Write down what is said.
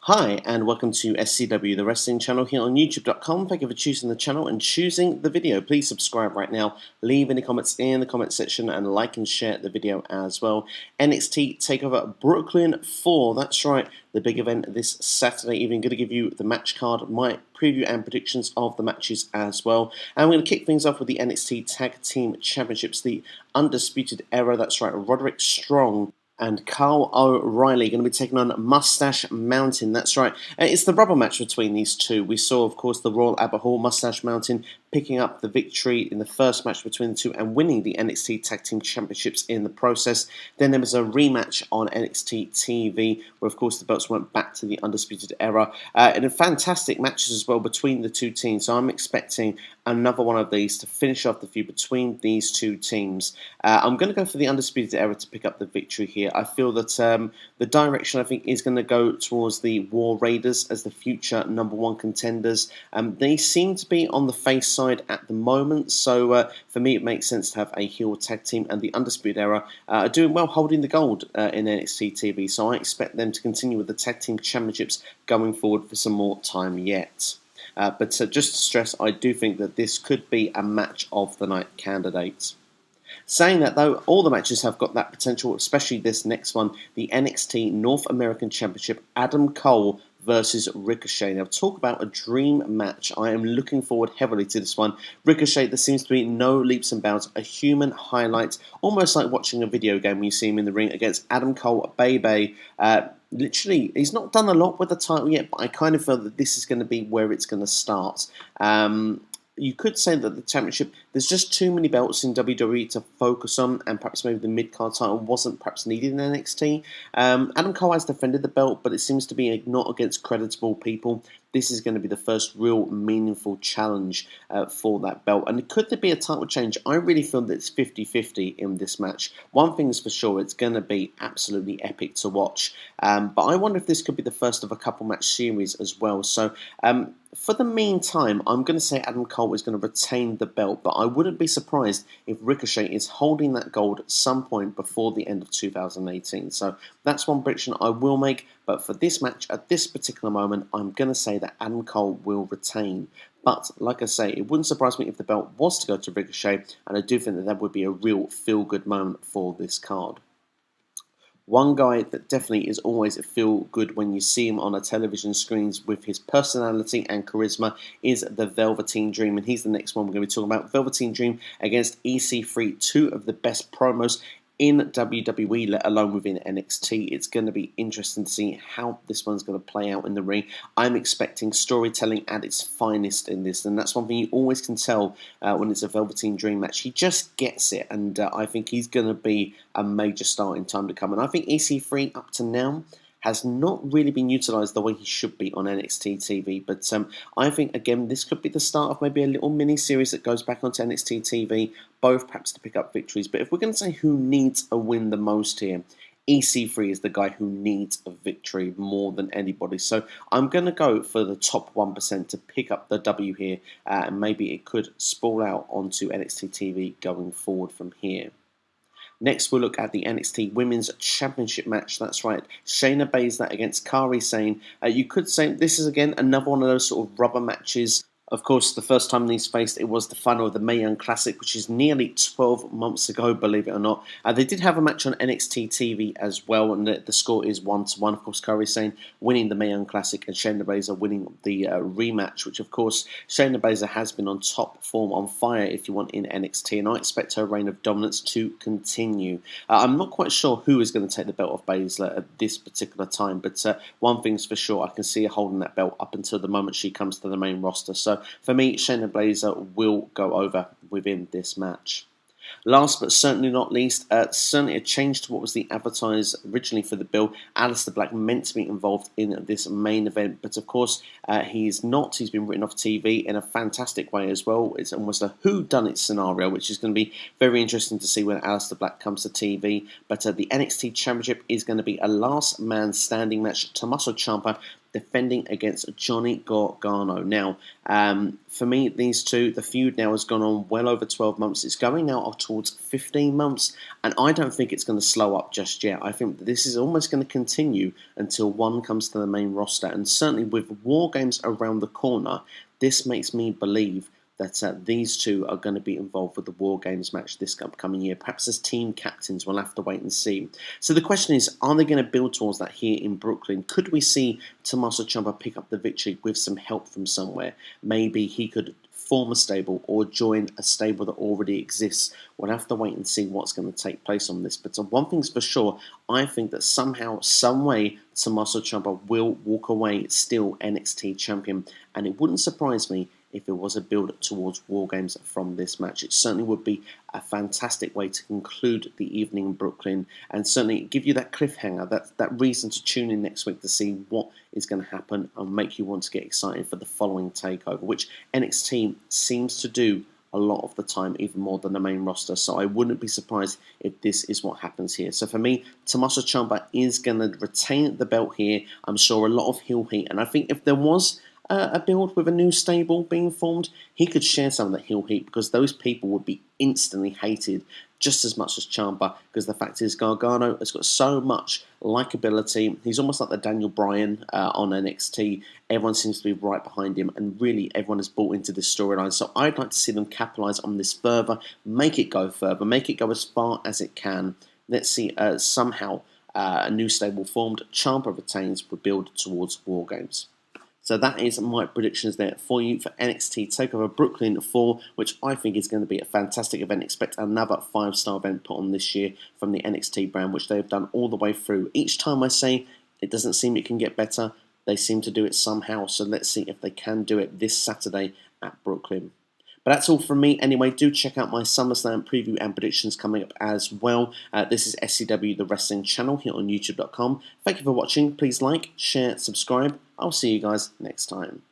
Hi, and welcome to SCW, the wrestling channel here on YouTube.com. Thank you for choosing the channel and choosing the video. Please subscribe right now, leave any comments in the comment section, and like and share the video as well. NXT Takeover Brooklyn 4, that's right, the big event this Saturday evening. Going to give you the match card, my preview and predictions of the matches as well. And we're going to kick things off with the NXT Tag Team Championships, the Undisputed Era, that's right, Roderick Strong and Kyle O'Reilly going to be taking on Mustache Mountain. That's right. It's the rubber match between these two. We saw, of course, the Royal Albert Hall, Mustache Mountain picking up the victory in the first match between the two and winning the NXT Tag Team Championships in the process. Then there was a rematch on NXT TV where, of course, the belts went back to the Undisputed Era. And a fantastic matches as well between the two teams. So I'm expecting another one of these to finish off the feud between these two teams. I'm going to go for the Undisputed Era to pick up the victory here. I feel that the direction, I think, is going to go towards the War Raiders as the future #1 contenders. They seem to be on the face side at the moment, so for me it makes sense to have a heel tag team, and the Undisputed Era are doing well holding the gold in NXT TV, so I expect them to continue with the Tag Team Championships going forward for some more time yet. But just to stress, I do think that this could be a match of the night candidate. Saying that, though, all the matches have got that potential, especially this next one, the NXT North American Championship, Adam Cole versus Ricochet. Now, talk about a dream match. I am looking forward heavily to this one. Ricochet, there seems to be no leaps and bounds, a human highlight, almost like watching a video game when you see him in the ring against Adam Cole, Bayley. Literally, he's not done a lot with the title yet, but I kind of feel that this is going to be where it's going to start. You could say that the championship, there's just too many belts in WWE to focus on, and perhaps maybe the mid-card title wasn't perhaps needed in NXT. Adam Cole has defended the belt, but it seems to be not against creditable people. This is going to be the first real meaningful challenge for that belt. And could there be a title change? I really feel that it's 50-50 in this match. One thing is for sure, it's going to be absolutely epic to watch. But I wonder if this could be the first of a couple match series as well. So for the meantime, I'm going to say Adam Cole is going to retain the belt, but I wouldn't be surprised if Ricochet is holding that gold at some point before the end of 2018. So that's one prediction I will make, but for this match, at this particular moment, I'm going to say that Adam Cole will retain. But, like I say, it wouldn't surprise me if the belt was to go to Ricochet, and I do think that that would be a real feel-good moment for this card. One guy that definitely is always a feel-good when you see him on a television screens with his personality and charisma is the Velveteen Dream, and he's the next one we're going to be talking about. Velveteen Dream against EC3, two of the best promos in WWE, let alone within NXT. It's going to be interesting to see how this one's going to play out in the ring. I'm expecting storytelling at its finest in this, and that's one thing you always can tell when it's a Velveteen Dream match. He just gets it, and I think he's going to be a major star in time to come. And I think EC3 up to now has not really been utilised the way he should be on NXT TV. But I think, again, this could be the start of maybe a little mini-series that goes back onto NXT TV, both perhaps to pick up victories. But if we're going to say who needs a win the most here, EC3 is the guy who needs a victory more than anybody. So I'm going to go for the top 1% to pick up the W here, and maybe it could sprawl out onto NXT TV going forward from here. Next, we'll look at the NXT Women's Championship match. That's right, Shayna Baszler against Kairi Sane. You could say this is, again, another one of those sort of rubber matches. Of course, the first time these faced, it was the final of the Mae Young Classic, which is nearly 12 months ago, believe it or not. They did have a match on NXT TV as well, and the score is 1-1. Of course, Kairi Sane winning the Mae Young Classic and Shayna Baszler winning the rematch, which, of course, Shayna Baszler has been on top form, on fire, if you want, in NXT, and I expect her reign of dominance to continue. I'm not quite sure who is going to take the belt off Baszler at this particular time, but one thing's for sure, I can see her holding that belt up until the moment she comes to the main roster. So for me, Shayna Baszler will go over within this match. Last but certainly not least, certainly a change to what was the advertised originally for the bill. Aleister Black meant to be involved in this main event, but of course he's not. He's been written off TV in a fantastic way as well. It's almost a whodunit scenario, which is going to be very interesting to see when Aleister Black comes to TV. But the NXT Championship is going to be a last man standing match. Tommaso Ciampa defending against Johnny Gargano. Now, for me, these two, the feud now has gone on well over 12 months. It's going now towards 15 months, and I don't think it's going to slow up just yet. I think that this is almost going to continue until one comes to the main roster, and certainly with War Games around the corner, this makes me believe that these two are going to be involved with the War Games match this upcoming year. Perhaps as team captains, we'll have to wait and see. So the question is, are they going to build towards that here in Brooklyn? Could we see Tommaso Ciampa pick up the victory with some help from somewhere? Maybe he could form a stable or join a stable that already exists. We'll have to wait and see what's going to take place on this. But one thing's for sure, I think that somehow, some way, Tommaso Ciampa will walk away still NXT champion. And it wouldn't surprise me if there was a build towards War Games from this match. It certainly would be a fantastic way to conclude the evening in Brooklyn, and certainly give you that cliffhanger, that reason to tune in next week to see what is going to happen and make you want to get excited for the following takeover, which NXT seems to do a lot of the time, even more than the main roster. So I wouldn't be surprised if this is what happens here. So for me, Tommaso Ciampa is going to retain the belt here. I'm sure a lot of heel heat, and I think if there was a build with a new stable being formed, he could share some of that heel heat, because those people would be instantly hated just as much as Ciampa, because the fact is Gargano has got so much likability. He's almost like the Daniel Bryan on NXT. Everyone seems to be right behind him, and really everyone has bought into this storyline. So I'd like to see them capitalise on this further, make it go further, make it go as far as it can. Let's see somehow a new stable formed, Ciampa retains, will build towards War Games. So that is my predictions there for you for NXT Takeover Brooklyn 4, which I think is going to be a fantastic event. Expect another 5-star event put on this year from the NXT brand, which they've done all the way through. Each time I say it doesn't seem it can get better, they seem to do it somehow. So let's see if they can do it this Saturday at Brooklyn. But that's all from me anyway. Do check out my SummerSlam preview and predictions coming up as well. This is SCW, the wrestling channel, here on YouTube.com. Thank you for watching. Please like, share, subscribe. I'll see you guys next time.